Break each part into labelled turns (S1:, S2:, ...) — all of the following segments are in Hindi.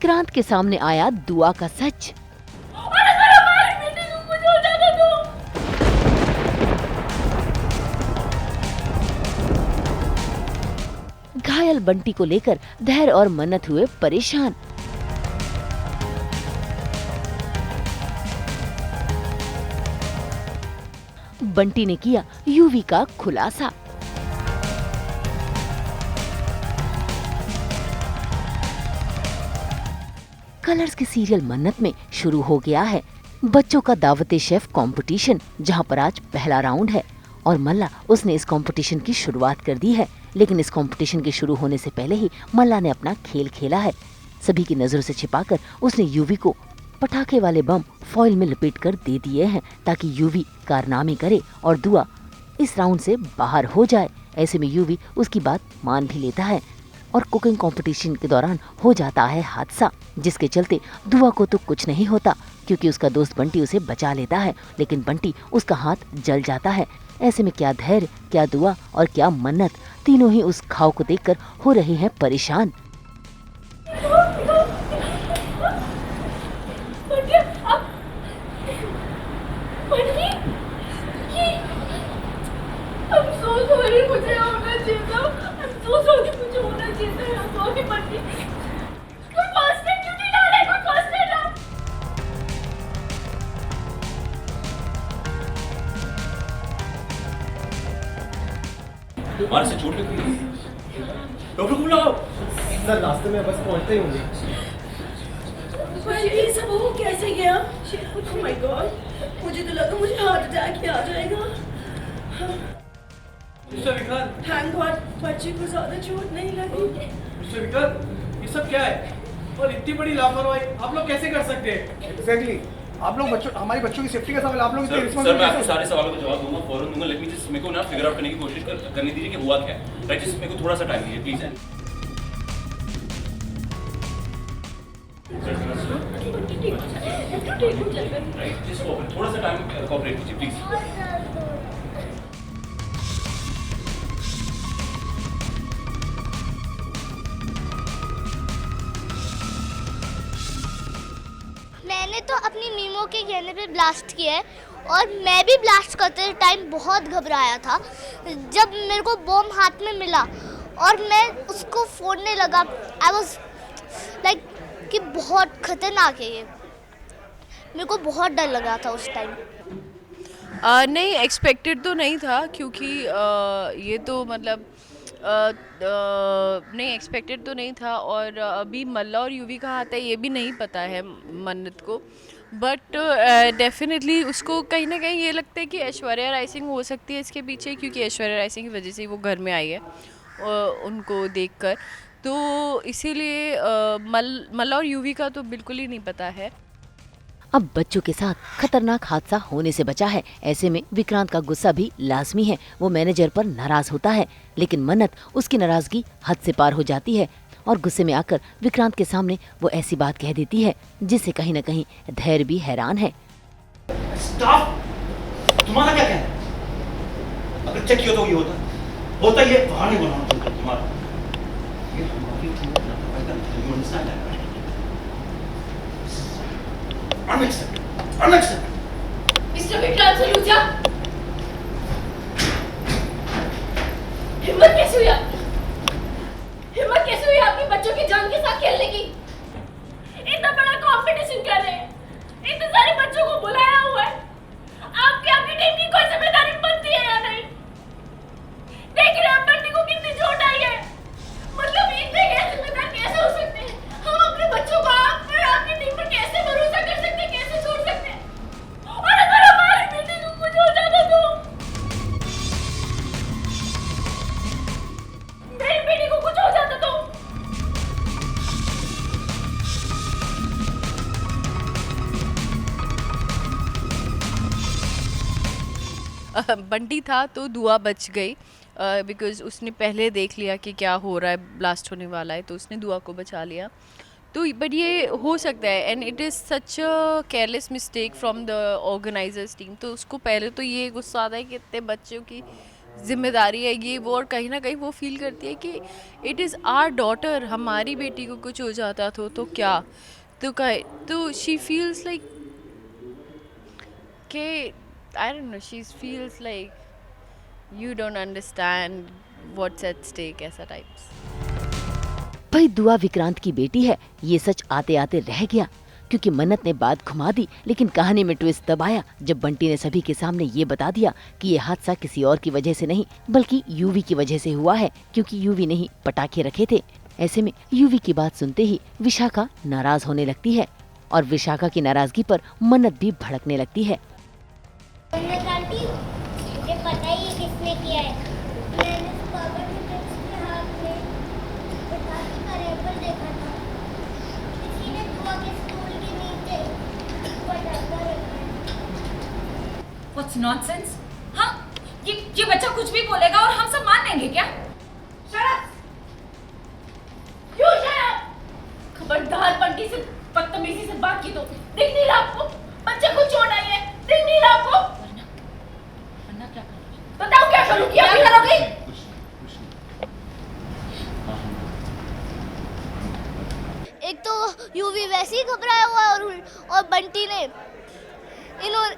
S1: विक्रांत के सामने आया दुआ का सच। घायल बंटी को लेकर धैर्य और मन्नत हुए परेशान। बंटी ने किया यूवी का खुलासा। कलर्स के सीरियल मन्नत में शुरू हो गया है बच्चों का दावते शेफ कंपटीशन, जहां पर आज पहला राउंड है और मल्ला उसने इस कंपटीशन की शुरुआत कर दी है। लेकिन इस कंपटीशन के शुरू होने से पहले ही मल्ला ने अपना खेल खेला है। सभी की नजरों से छिपाकर उसने यूवी को पटाखे वाले बम फॉइल में लपेट कर दे दिए हैं ताकि यूवी कारनामे करे और दुआ इस राउंड से बाहर हो जाए। ऐसे में यूवी उसकी बात मान भी लेता है और कुकिंग कंपटीशन के दौरान हो जाता है हादसा, जिसके चलते दुआ को तो कुछ नहीं होता क्योंकि उसका दोस्त बंटी उसे बचा लेता है, लेकिन बंटी उसका हाथ जल जाता है। ऐसे में क्या धैर्य, क्या दुआ और क्या मन्नत, तीनों ही उस घाव को देखकर हो रहे हैं परेशान।
S2: हमारे से चोट लगी है। डॉक्टर को बुलाओ।
S3: सर रास्ते में बस पहुंचते ही होंगे।
S4: ये सब हो कैसे गया? ओह माय गॉड, मुझे तो लगा मुझे हार्ट अटैक ही आ जाएगा।
S3: मिस्टर विक्रांत,
S4: थैंक गॉड बच्चे को ज्यादा चोट नहीं लगी।
S3: मिस्टर विक्रांत, ये सब क्या है और इतनी बड़ी लापरवाही आप लोग कैसे कर सकते हैं? एग्जैक्टली, आप लोग हमारी बच्चों की सेफ्टी का सवाल आप लोग
S2: सर मैं आपको सारे सवालों का जवाब दूंगा, फौरन दूंगा। लेकिन जिस मेरे को ना फिगर आउट करने की कोशिश करने दीजिए कि हुआ क्या है। राइट, जिस मेरे को थोड़ा सा टाइम दीजिए प्लीज। राइट, जिस थोड़ा सा टाइम कोऑपरेट कीजिए प्लीज।
S5: मैंने तो अपनी मीमो के कहने पे ब्लास्ट किया है और मैं भी ब्लास्ट करते टाइम बहुत घबराया था। जब मेरे को बॉम्ब हाथ में मिला और मैं उसको फोड़ने लगा, आई वाज लाइक कि बहुत खतरनाक है ये। मेरे को बहुत डर लगा था उस टाइम।
S6: नहीं, एक्सपेक्टेड तो नहीं था क्योंकि ये तो मतलब नहीं, एक्सपेक्टेड तो नहीं था। और अभी मल्ला और यूवी का हाथ है ये भी नहीं पता है मन्नत को, बट डेफिनेटली उसको कहीं ना कहीं ये लगता है कि ऐश्वर्या राय सिंह हो सकती है इसके पीछे, क्योंकि ऐश्वर्या राय सिंह की वजह से ही वो घर में आई है उनको देखकर। तो इसीलिए मल्ला और यूवी का तो बिल्कुल ही नहीं पता है।
S1: अब बच्चों के साथ खतरनाक हादसा होने से बचा है। ऐसे में विक्रांत का गुस्सा भी लाजमी है। वो मैनेजर पर नाराज होता है, लेकिन मन्नत उसकी नाराजगी हद से पार हो जाती है और गुस्से में आकर विक्रांत के सामने वो ऐसी बात कह देती है जिससे कहीं न कहीं धैर्य भी हैरान है।
S2: स्टॉप! तुम्हारा क्या कहना है? अगर चेक किया तो ये होता ये बहाने बनाना तुम्हारा। ये हमारी
S4: मिस्टर विक्रांत सलूजा, हिम्मत कैसे हुई आपके बच्चों की जान के साथ खेलने की? इतना बड़ा कंपटीशन कर रहे हैं, इतने सारे बच्चों को बुलाया हुआ है, आपकी टीम की कोई जिम्मेदारी बनती है या नहीं? देख रहे हैं बंटी को कितनी चोट आई है। मतलब इतने जिम्मेदार कैसे हो सकते हैं? हम अपने बच्चों को आप पर, आपकी टीम पर कैसे भरोसा कर सकते हैं, कैसे छोड़ सकते हैं? और अगर हमारी बेटी को कुछ हो जाता तो? मेरी बेटी को कुछ हो जाता तो?
S6: बंटी था तो दुआ बच गई बिकॉज उसने पहले देख लिया कि क्या हो रहा है, ब्लास्ट होने वाला है, तो उसने दुआ को बचा लिया। तो बट ये हो सकता है and it is such a careless mistake from the organisers team. तो उसको पहले तो ये गुस्सा आता है कि इतने बच्चों की जिम्मेदारी है ये वो, और कहीं ना कहीं वो फील करती है कि इट इज़ आवर डॉटर, हमारी बेटी को कुछ हो जाता तो क्या, तो शी फील्स लाइक के I don't know, she feels like you don't understand what's at stake, ऐसा टाइप्स।
S1: भाई दुआ विक्रांत की बेटी है, ये सच आते आते रह गया, क्योंकि मन्नत ने बात घुमा दी, लेकिन कहानी में ट्विस्ट तब आया जब बंटी ने सभी के सामने ये बता दिया कि ये हादसा किसी और की वजह से नहीं बल्कि यूवी की वजह से हुआ है, क्योंकि यूवी ने ही पटाखे रखे थे। ऐसे में यूवी की बात सुनते ही विशाखा नाराज होने लगती है और विशाखा की नाराजगी पर मन्नत भी भड़कने लगती है।
S5: मन्नत आंटी, मुझे पता ही है किसने किया है। मैंने पापा के ड्रेस के हाथ में पटाखे का रैपर देखा था। किसी ने बुआ के स्टूल के नीचे पटाखा रखा है।
S4: What's nonsense? हाँ, ये बच्चा कुछ भी बोलेगा और हम सब मान लेंगे क्या? Shut up! You shut up! खबरदार बंटी से बदतमीजी से बात की तो दिख नहीं रहा आपको? बच्चे को चोट आई है, दिख नहीं रहा आपको? वरना क्या करोगे? बताओ क्या करूँ? क्या करोगे?
S5: एक तो यूवी वैसे ही घबराया हुआ है और बंटी ने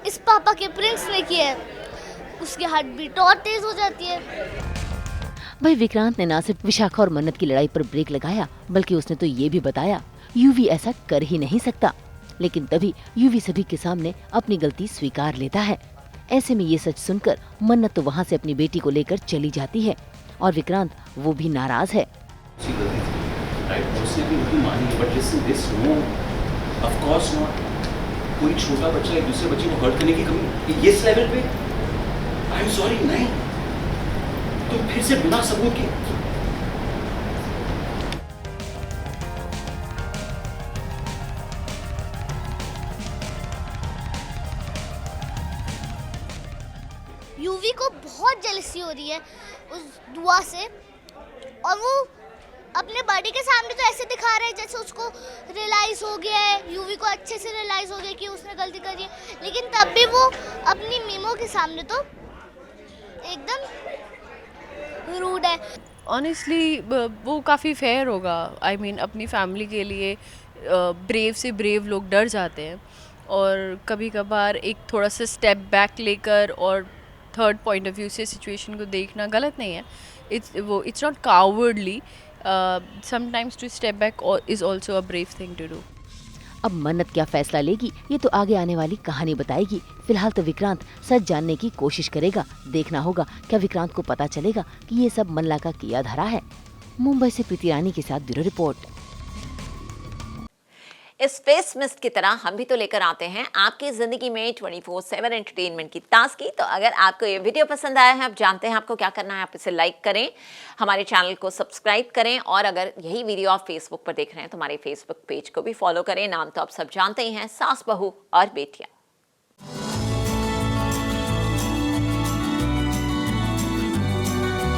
S5: इस पापा के प्रिंस ने किया है, उसकी हार्ट बीट और तेज हो जाती है।
S1: भाई विक्रांत ने न सिर्फ विशाखा और मन्नत की लड़ाई पर ब्रेक लगाया बल्कि उसने तो ये भी बताया यूवी ऐसा कर ही नहीं सकता, लेकिन तभी यूवी सभी के सामने अपनी गलती स्वीकार लेता है। ऐसे में ये सच सुनकर मन्नत तो वहाँ से अपनी बेटी को लेकर चली जाती है और विक्रांत वो भी नाराज है।
S2: कोई छोटा बच्चा एक दूसरे बच्चे को हर्ट करने की कमी इस लेवल पे, आई एम सॉरी, नहीं तो फिर से बिना सबूत के
S5: यूवी को बहुत जेलसी हो रही है उस दुआ से, और वो अपने बॉडी के सामने तो ऐसे दिखा रहा है जैसे उसको रियलाइज हो गया है, यूवी को अच्छे से रियलाइज हो गया कि उसने गलती करी है, लेकिन तब भी वो अपनी मीमो के सामने तो एकदम रूड है।
S6: ऑनेस्टली वो काफ़ी फेयर होगा। आई मीन अपनी फैमिली के लिए ब्रेव से ब्रेव लोग डर जाते हैं, और कभी कभार एक थोड़ा सा स्टेप बैक लेकर और थर्ड पॉइंट ऑफ व्यू से सिचुएशन को देखना गलत नहीं है। It's not cowardly, sometimes to step back is also a brave thing to do.
S1: अब मन्नत क्या फैसला लेगी ये तो आगे आने वाली कहानी बताएगी। फिलहाल तो विक्रांत सच जानने की कोशिश करेगा। देखना होगा क्या विक्रांत को पता चलेगा कि ये सब मल्ला का किया धरा है। मुंबई से प्रीति रानी के साथ ब्यूरो रिपोर्ट।
S7: इस फेस मिस्ट की तरह हम भी तो लेकर आते हैं आपकी जिंदगी में 24/7 एंटरटेनमेंट की ताजगी। तो अगर आपको ये वीडियो पसंद आया है, आप जानते हैं आपको क्या करना है, आप इसे लाइक करें, हमारे चैनल को सब्सक्राइब करें, और अगर यही वीडियो आप फेसबुक पर देख रहे हैं तो हमारे फेसबुक पेज को भी फॉलो करें। नाम तो आप सब जानते ही हैं, सास बहू और बेटियां।